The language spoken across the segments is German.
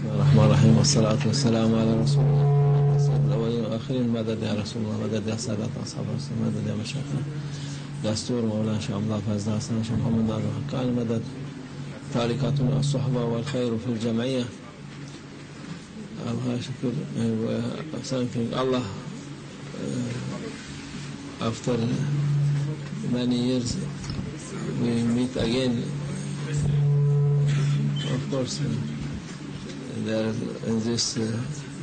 بسم الله الرحمن الرحيم والصلاة والسلام على رسول الله سيد الأولين والآخرين. مدد يا رسول الله، مدد يا سادة أصحاب رسول الله، مدد يا مشايخنا دستور مولانا شيخ الله فازنا حسن شيخ محمد دار الحقاني، مدد تاركاتنا الصحبة والخير في الجمعية. الله شكر thanking Allah after many years we meet again. Of course, there in this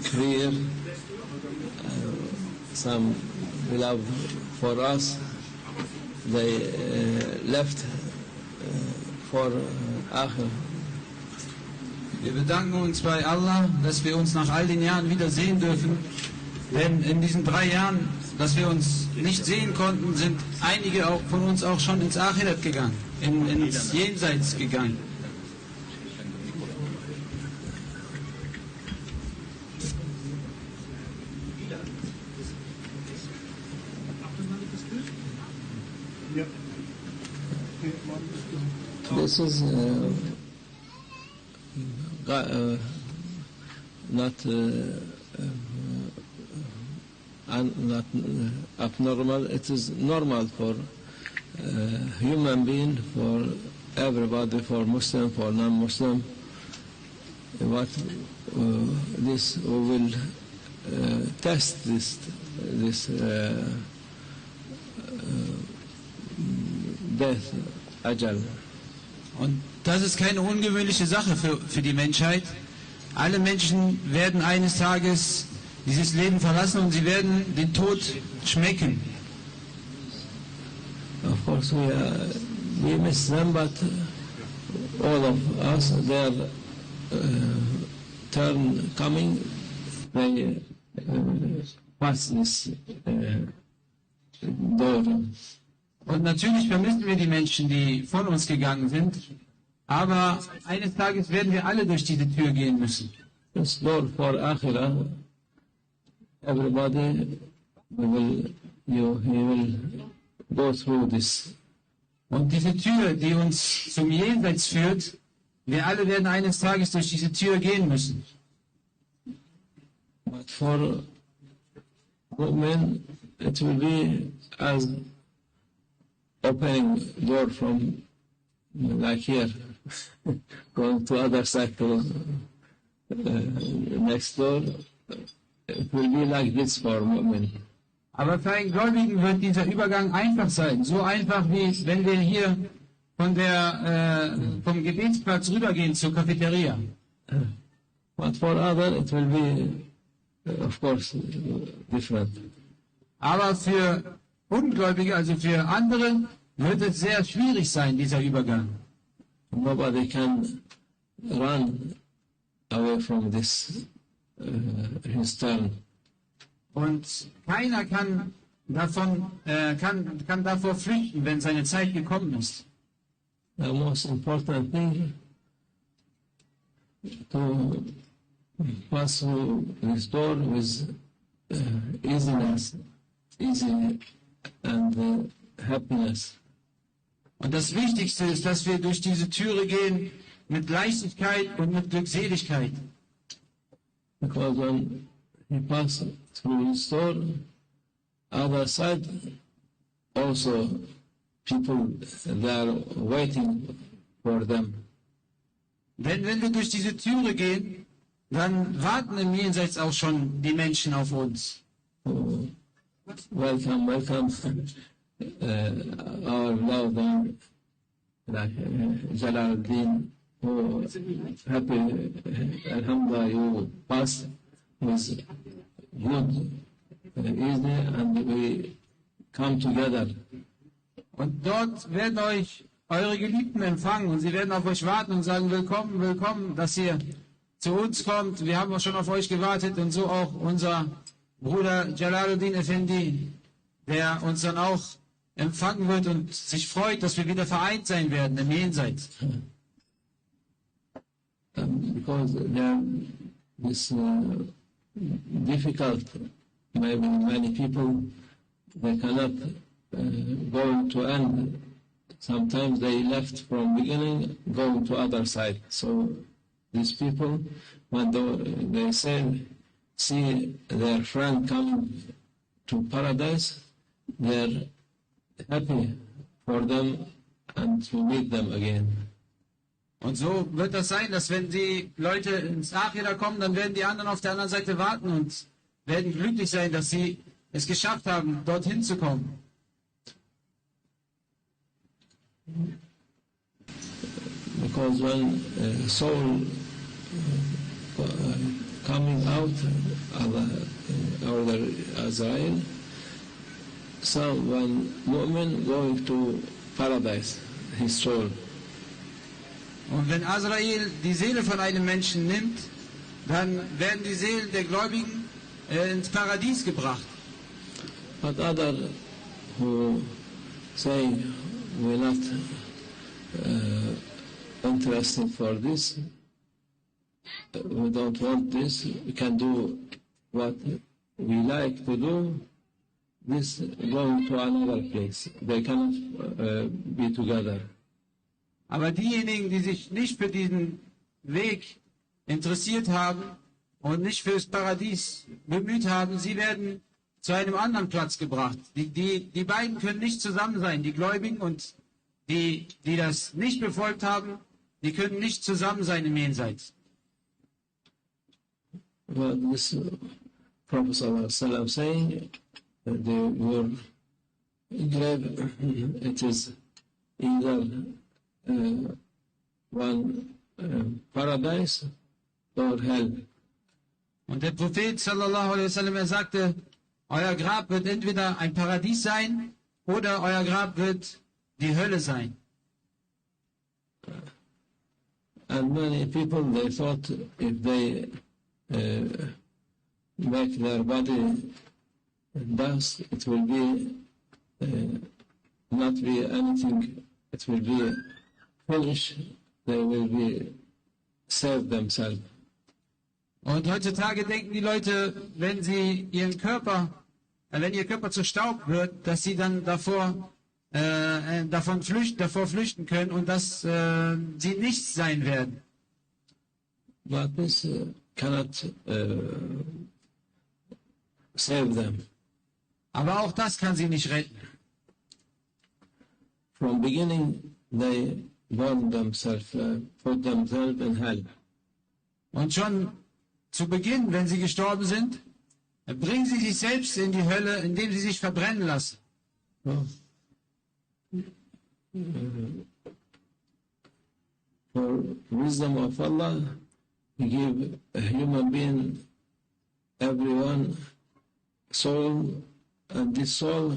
career some beloved for us, they left for Akhir. Wir bedanken uns bei Allah, dass wir uns nach all den Jahren wieder sehen dürfen. Denn in diesen 3 Jahren, dass wir uns nicht sehen konnten, sind einige auch von uns auch schon ins Akhirat gegangen, ins Jenseits gegangen. This is not abnormal. It is normal for human being, for everybody, for Muslim, for non-Muslim. What this we will test this death, Ajal. Und das ist keine ungewöhnliche Sache für die Menschheit. Alle Menschen werden eines Tages dieses Leben verlassen und sie werden den Tod schmecken. Of course we miss them, but all of us, their turn coming, they pass this door. Und natürlich vermissen wir die Menschen, die von uns gegangen sind, aber eines Tages werden wir alle durch diese Tür gehen müssen. This door for Akhirah, everybody he will go through this. Und diese Tür, die uns zum Jenseits führt, wir alle werden eines Tages durch diese Tür gehen müssen. But for women, it will be as opening door from like here, going to other side to next door. It will be like this for women. Aber für einen Gläubigen wird dieser Übergang einfach sein. So einfach wie wenn wir hier vom Gebetsplatz rübergehen zur Cafeteria. But for other, it will be, of course, different. Aber für Ungläubige, also für andere, wird es sehr schwierig sein, dieser Übergang. Nobody can run away from this his turn. Und keiner kann davor flüchten, wenn seine Zeit gekommen ist. The most important thing to pass through this door with easiness, easy and happiness. Und das Wichtigste ist, dass wir durch diese Türe gehen mit Leichtigkeit und mit Glückseligkeit. Because when he passes through his door, other side also people they are waiting for them. Denn wenn wir durch diese Türe gehen, dann warten im Jenseits auch schon die Menschen auf uns. Oh, welcome, welcome, our loved like Jalaluddin. Oh, happy, Alhamdulillah, you pass with good, easy, and we come together. Und dort werden euch eure Geliebten empfangen und sie werden auf euch warten und sagen, willkommen, willkommen, dass ihr zu uns kommt. Wir haben auch schon auf euch gewartet und so auch unser Bruder Jalaluddin Effendi, der uns dann auch empfangen wird und sich freut, dass wir wieder vereint sein werden im Jenseits. Because this difficult, maybe many people, they cannot go to end. Sometimes they left from beginning, going to other side. So these people, when they say, see their friend coming to paradise, they're happy for them and to meet them again. Und so wird das sein, dass wenn die Leute ins Achira kommen, dann werden die anderen auf der anderen Seite warten und werden glücklich sein, dass sie es geschafft haben, dorthin zu kommen. Because when soul coming out of the Azrael, when mu'min going to paradise, his soul. Und wenn Azrael die Seele von einem Menschen nimmt, dann werden die Seelen der Gläubigen ins Paradies gebracht. But other who say we're not interested for this, we don't want this, we can do what we like to do, this going to another place. They cannot be together. Aber diejenigen, die sich nicht für diesen Weg interessiert haben und nicht fürs Paradies bemüht haben, sie werden zu einem anderen Platz gebracht. Die beiden können nicht zusammen sein. Die Gläubigen und die das nicht befolgt haben, die können nicht zusammen sein im Jenseits. Well, this Prophet ﷺ saying, your grave, it is either one paradise or hell. Und der Prophet sallallahu alaihi wasallam, er sagte, euer Grab wird entweder ein Paradies sein oder euer Grab wird die Hölle sein. And many people, they thought if they make their body dust, it will be not be anything, it will be finished, they will be save themselves. Und heutzutage denken die Leute, wenn ihr Körper zu Staub wird, dass sie dann davor flüchten können und dass sie nichts sein werden. But this cannot save them. Aber auch das kann sie nicht retten. From beginning, they burn themselves, put themselves in hell. Und schon zu Beginn, wenn sie gestorben sind, bringen sie sich selbst in die Hölle, indem sie sich verbrennen lassen. Oh. For wisdom of Allah, He give a human being, everyone, soul, and this soul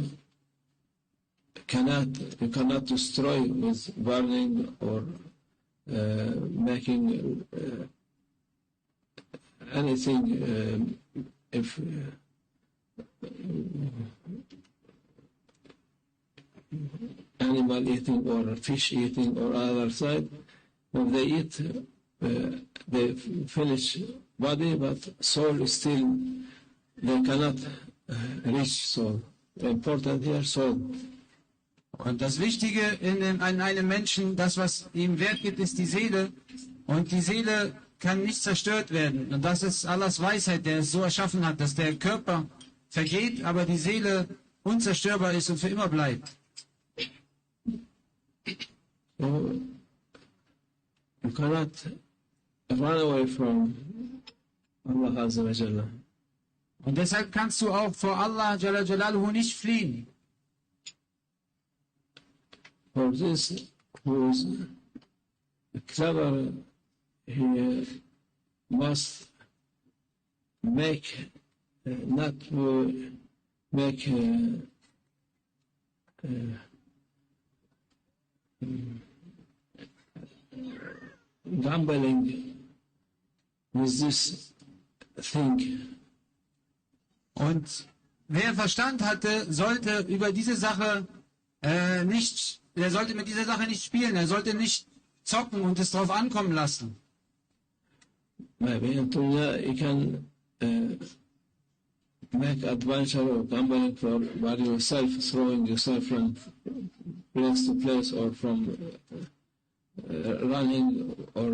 you cannot destroy with burning or making anything. If animal eating or fish eating or other side, when they eat, they finish body, but soul is still, they cannot reach soul. The important here, soul. Und das Wichtige in einem Menschen, das, was ihm Wert gibt, ist die Seele. Und die Seele kann nicht zerstört werden. Und das ist Allahs Weisheit, der es so erschaffen hat, dass der Körper vergeht, aber die Seele unzerstörbar ist und für immer bleibt. So, you cannot run away from Allah Azza wa Jalla. Und deshalb kannst du auch vor Allah Jalla Jalaluhu nicht fliehen. For this, who is clever, he must make, not make gambling with this thing. Und wer Verstand hatte, sollte über diese Sache er sollte mit dieser Sache nicht spielen, er sollte nicht zocken und es drauf ankommen lassen. Maybe in Dunya you can make adventure or gambling by yourself, throwing yourself from place to place or from running or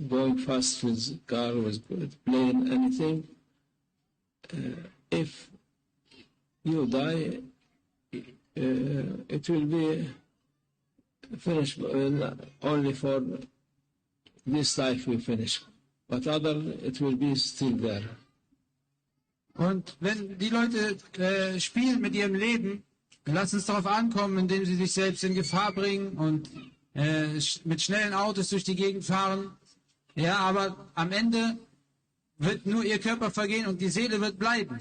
going fast with car, with plane, anything. If you die, it will be finished only for this life we finish, but other it will be still there. Und wenn die Leute spielen mit ihrem Leben, lassen es darauf ankommen, indem sie sich selbst in Gefahr bringen und mit schnellen Autos durch die Gegend fahren. Ja, aber am Ende wird nur ihr Körper vergehen und die Seele wird bleiben.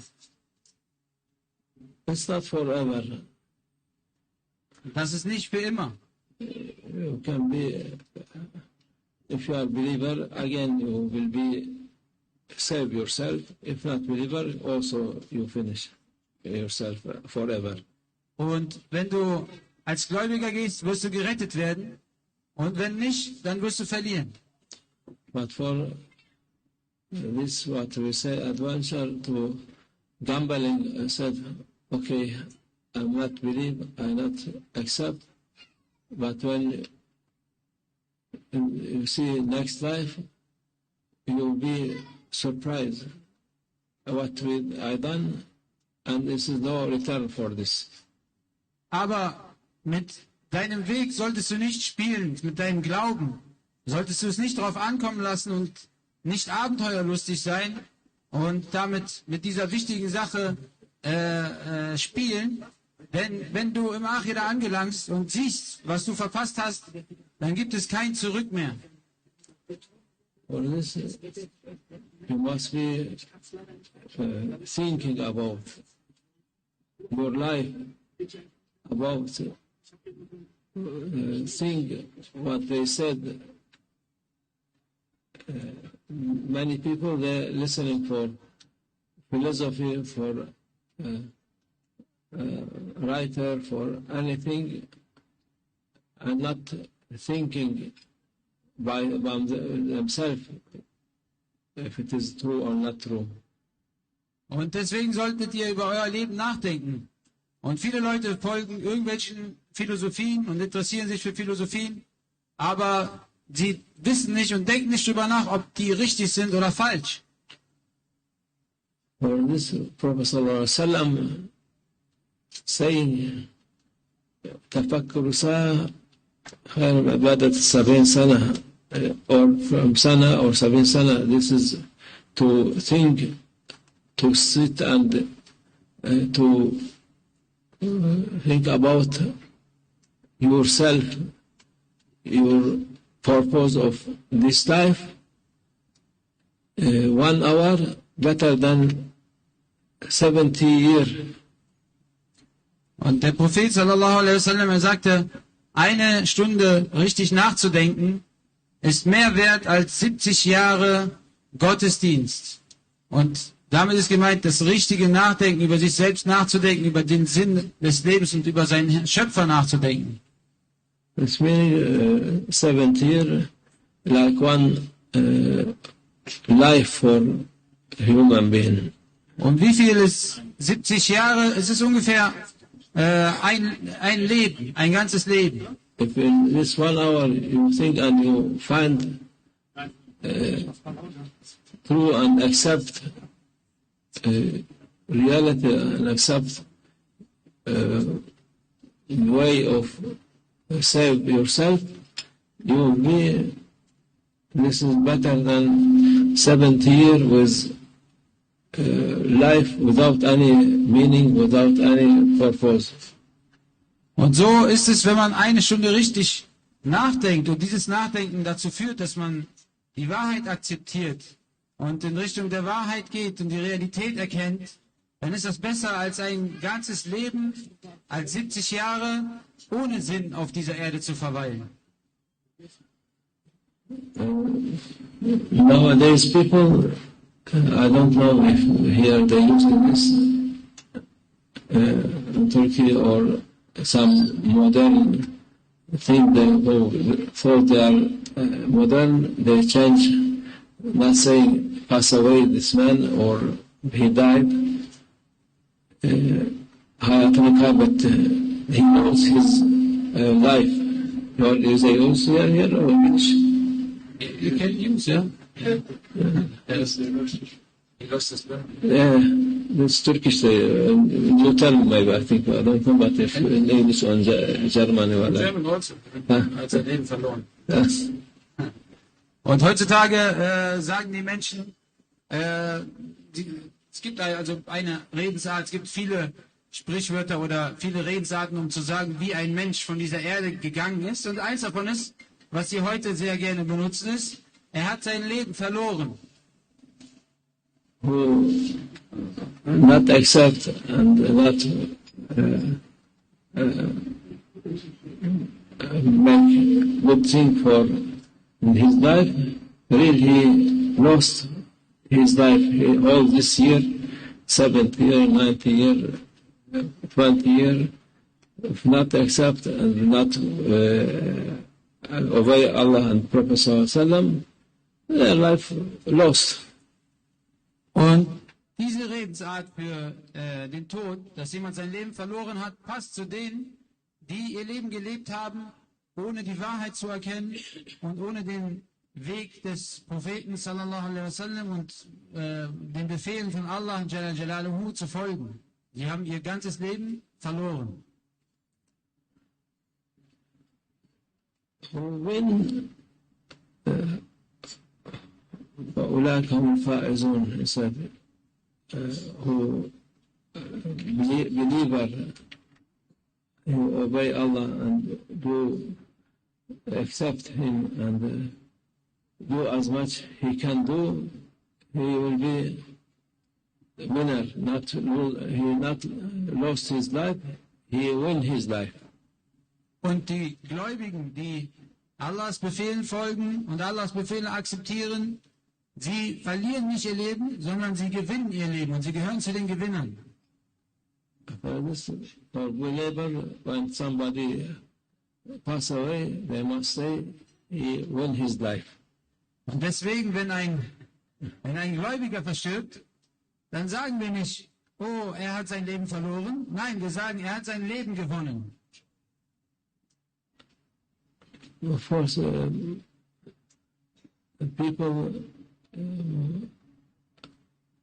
It's not forever. Das ist nicht für immer. You can be, if you are a believer, again you will be save yourself. If not believer, also you finish yourself forever. Und wenn du als Gläubiger gehst, wirst du gerettet werden. Und wenn nicht, dann wirst du verlieren. But for this, what we say, adventure to gambling, said, okay, I'm not believe, I not accept. But when you see next life, you'll be surprised what I done, and this is no return for this. Aber mit deinem Weg solltest du nicht spielen, mit deinem Glauben. Solltest du es nicht darauf ankommen lassen und nicht abenteuerlustig sein und damit mit dieser wichtigen Sache spielen. Denn wenn du im Achira angelangst und siehst, was du verpasst hast, dann gibt es kein Zurück mehr. For this, you must be thinking about your life, about think what they said. Many people, they're listening for philosophy, for writer, for anything, and not thinking by themselves if it is true or not true. Und deswegen solltet ihr über euer Leben nachdenken. Und viele Leute folgen irgendwelchen Philosophien und interessieren sich für Philosophien, aber sie wissen nicht und denken nicht darüber nach, ob die richtig sind oder falsch. For this, Prophet sallallahu alaihi wasallam saying, تفكر ساعة خير من عبادة 70 سنة, or from sana or 70 sana. This is to think, to sit and to think about yourself, your purpose of this life. 1 hour better than 70 years. Und der Prophet sallallahu alaihi wasallam, er sagte, eine Stunde richtig nachzudenken ist mehr wert als 70 Jahre Gottesdienst. Und damit ist gemeint, das richtige Nachdenken, über sich selbst nachzudenken, über den Sinn des Lebens und über seinen Schöpfer nachzudenken. It's meaning 70 years like one life for a human being. Und wie viel ist 70 Jahre? Es ist ungefähr ein Leben, ein ganzes Leben. If in this 1 hour you think and you find true and accept reality and accept way of save yourself, you will be, this is better than 70 years with life without any meaning, without any purpose. Und so ist es, wenn man eine Stunde richtig nachdenkt und dieses Nachdenken dazu führt, dass man die Wahrheit akzeptiert und in Richtung der Wahrheit geht und die Realität erkennt, dann ist das besser als ein ganzes Leben, als 70 Jahre ohne Sinn auf dieser Erde zu verweilen. Nowadays people, I don't know if here they use this in Turkey or some modern thing they thought they are modern, they change, not saying pass away this man or he died, but he knows his life. Or is he also here or which? You can use, yeah? Yes, he lost his blood. Yeah, it's Turkish. You tell me maybe, I think. I don't know, but if in English or in German. German also. Huh? Er hat sein Leben verloren. Yes. Und heutzutage sagen die Menschen, es gibt also eine Redensart, es gibt viele Sprichwörter oder viele Redensarten, um zu sagen, wie ein Mensch von dieser Erde gegangen ist. Und eins davon ist, was sie heute sehr gerne benutzen, ist, er hat sein Leben verloren. Who not accept and not make good thing for his life. Really, he lost his life all this year, 70 year, 90 year, 20 year, if not accept and not obey Allah and Prophet Sallallahu their life lost. Und diese Redensart für den Tod, dass jemand sein Leben verloren hat, passt zu denen, die ihr Leben gelebt haben, ohne die Wahrheit zu erkennen und ohne den Weg des Propheten sallallahu alaihi wasallam und den Befehlen von Allah Jalla Jalaluhu zu folgen. Die haben ihr ganzes Leben verloren. When أولئك هم الفائزون, he said, who believer, who obey Allah and do accept Him and do as much he can do, he will be the winner. He not lost his life, he win his life. Und die Gläubigen, die Allahs Befehlen folgen und Allahs Befehle akzeptieren, sie verlieren nicht ihr Leben, sondern sie gewinnen ihr Leben und sie gehören zu den Gewinnern. For believer, when somebody pass away, they must say he win his life. Und deswegen, wenn ein Gläubiger verstirbt, dann sagen wir nicht, oh, er hat sein Leben verloren. Nein, wir sagen, er hat sein Leben gewonnen. Of course, people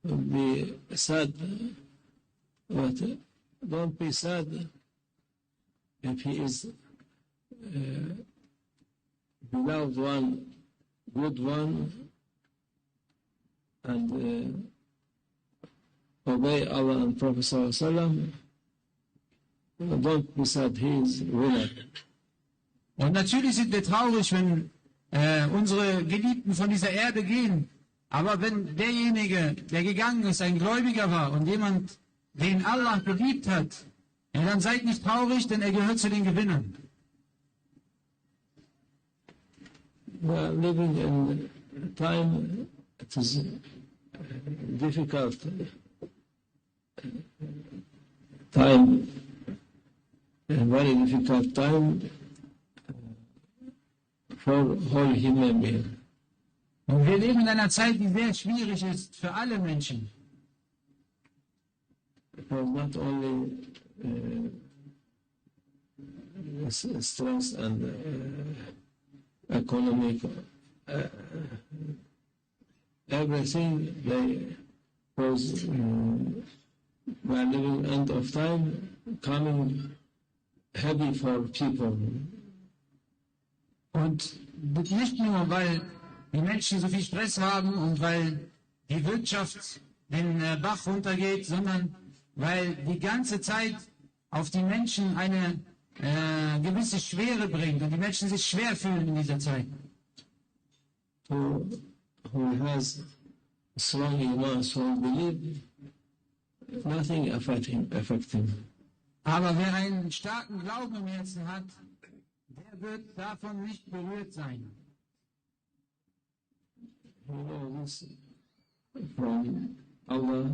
will be sad, but don't be sad if he is beloved one, good one, and obey Allah and Prophet Sallallahu Alaihi Wasallam. Don't be sad, he is winner. Und natürlich sind wir traurig, wenn unsere Geliebten von dieser Erde gehen. Aber wenn derjenige, der gegangen ist, ein Gläubiger war und jemand, den Allah geliebt hat, ja, dann seid nicht traurig, denn er gehört zu den Gewinnern. We are living in a time, it is difficult time, a very difficult time for whole human being. Und wir leben in einer Zeit, die sehr schwierig ist für alle Menschen. Because not only stress and economic, everything, because we are living end of time, coming heavy for people. Und nicht nur, weil die Menschen so viel Stress haben und weil die Wirtschaft den Bach runtergeht, sondern weil die ganze Zeit auf die Menschen eine gewisse Schwere bringt und die Menschen sich schwer fühlen in dieser Zeit. Who has strong iman, strong belief, nothing affect him. Aber wer einen starken Glauben im Herzen hat, der wird davon nicht berührt sein. He knows this from Allah,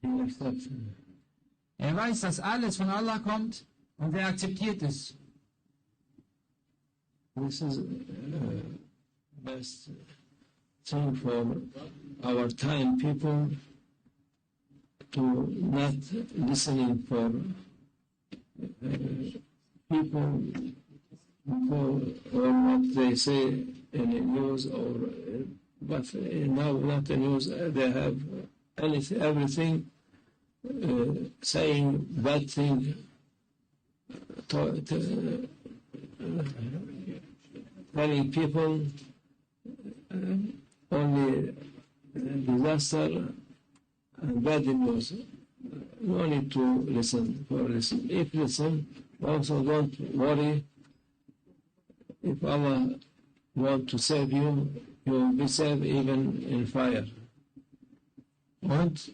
he accepts him. Er weiß, dass alles von Allah kommt und er akzeptiert es. This is best thing for our time people to not listening for people for or what they say in the news, or but now not the news. They have anything, everything saying bad thing, telling people only disaster and bad news. No need to listen for listen. If listen, also don't worry. If Allah want to save you, you will be saved even in fire. Und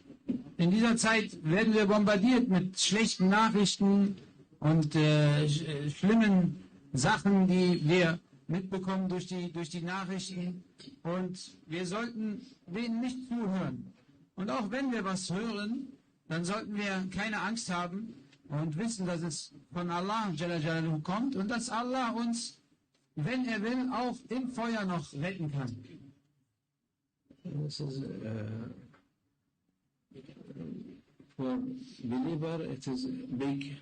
in dieser Zeit werden wir bombardiert mit schlechten Nachrichten und schlimmen Sachen, die wir mitbekommen durch die Nachrichten. Und wir sollten denen nicht zuhören. Und auch wenn wir was hören, dann sollten wir keine Angst haben und wissen, dass es von Allah Jalla Jalaluhu kommt und dass Allah uns, wenn er will, auch im Feuer noch retten kann. This is for believer. It is a big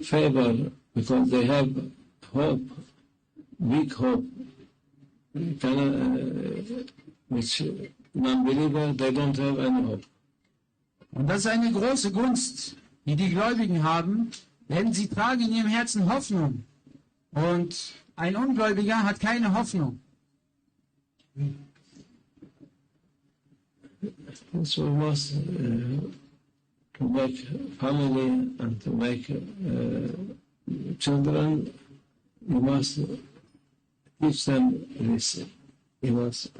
favor because they have hope, big hope. Which non-believer they don't have any hope. Und das ist eine große Gunst, die die Gläubigen haben, denn sie tragen in ihrem Herzen Hoffnung. Und ein Ungläubiger hat keine Hoffnung. So we must to make family and to make children, you must teach them this. You must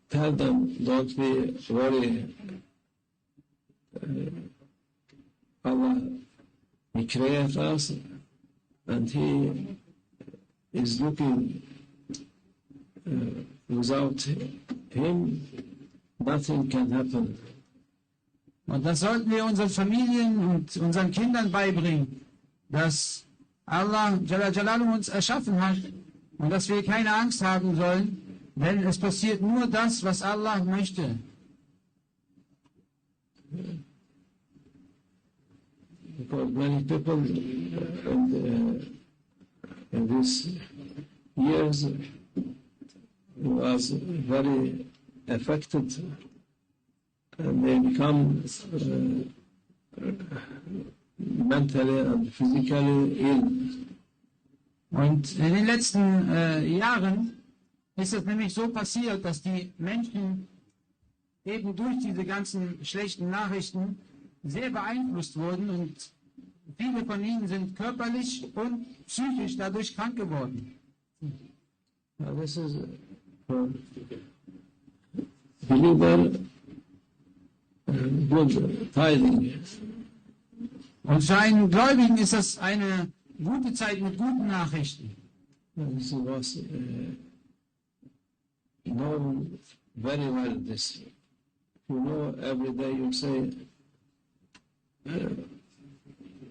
tell them, don't be worried. Allah, He created us and He is looking. Without Him, nothing can happen. Und das sollten wir unseren Familien und unseren Kindern beibringen, dass Allah Jalla Jalaluhu uns erschaffen hat und dass wir keine Angst haben sollen, denn es passiert nur das, was Allah möchte. Because many people in these years was very affected and they become mentally and physically ill. Und in den letzten Jahren ist es nämlich so passiert, dass die Menschen eben durch diese ganzen schlechten Nachrichten sehr beeinflusst wurden und viele von ihnen sind körperlich und psychisch dadurch krank geworden. Now this is for believer good tiding. Und für einen Gläubigen ist das eine gute Zeit mit guten Nachrichten. This was known very well. This, you know, every day you say,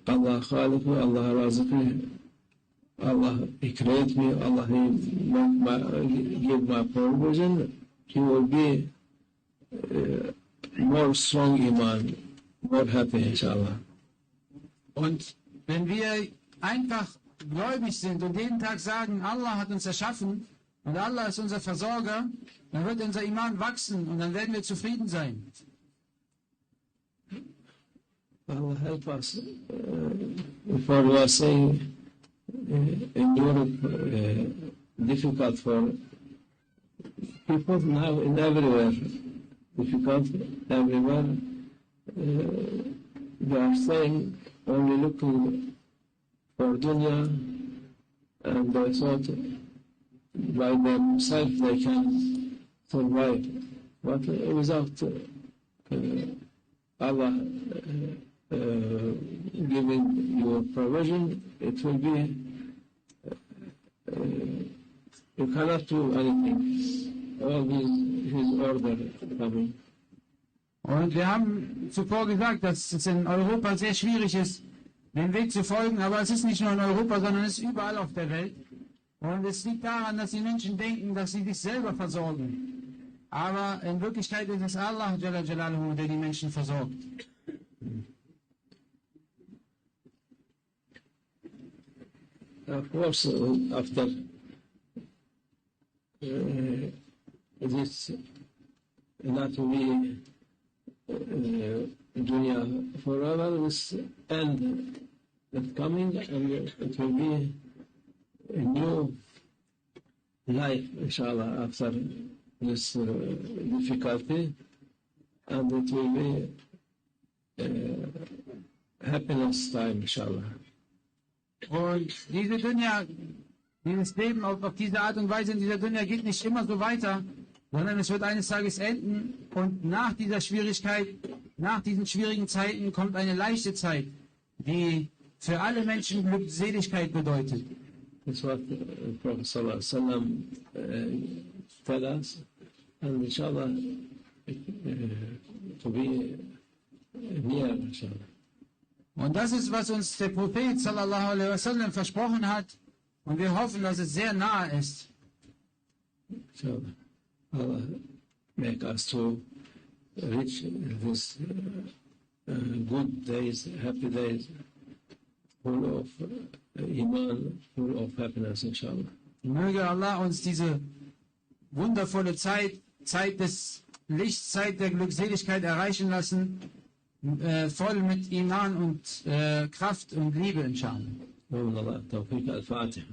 Allah Khaliq, Allah Raziq, Allah He create me, Allah He give my provision. He will be more strong iman, more happy, inshallah. Und wenn wir einfach gläubig sind und jeden Tag sagen, Allah hat uns erschaffen und Allah ist unser Versorger, dann wird unser Iman wachsen und dann werden wir zufrieden sein. Allah help us. Before we are saying in Europe, difficult for people now in everywhere. Difficult everywhere. They are saying only looking for dunya, and they thought by themselves they can survive. But without Allah giving you provision, it will be you cannot do anything. All His order coming. Und wir haben zuvor gesagt, dass es in Europa sehr schwierig ist, den Weg zu folgen, aber es ist nicht nur in Europa, sondern es ist überall auf der Welt. Und es liegt daran, dass die Menschen denken, dass sie sich selber versorgen. Aber in Wirklichkeit ist es Allah Jalla Jalaluhu, der die Menschen versorgt. Of course, after this, not to be dunya forever, this end is coming, and it will be a new life, inshallah, after this difficulty, and it will be happiness time, inshallah. Und diese Dunya, dieses Leben auf diese Art und Weise in dieser Dunya geht nicht immer so weiter, sondern es wird eines Tages enden und nach dieser Schwierigkeit, nach diesen schwierigen Zeiten kommt eine leichte Zeit, die für alle Menschen Glückseligkeit bedeutet. That's what Prophet Sallallahu Alaihi Wasallam tell us, and inshallah to be near, inshallah. Und das ist, was uns der Prophet sallallahu alaihi wasallam versprochen hat. Und wir hoffen, dass es sehr nahe ist. Inshallah, Allah make us to reach this good days, happy days, full of Iman, full of happiness, inshallah. Möge Allah uns diese wundervolle Zeit, Zeit des Lichts, Zeit der Glückseligkeit erreichen lassen, voll mit Iman und Kraft und Liebe, inshallah. ومن الله التوفيق. الفاتحة.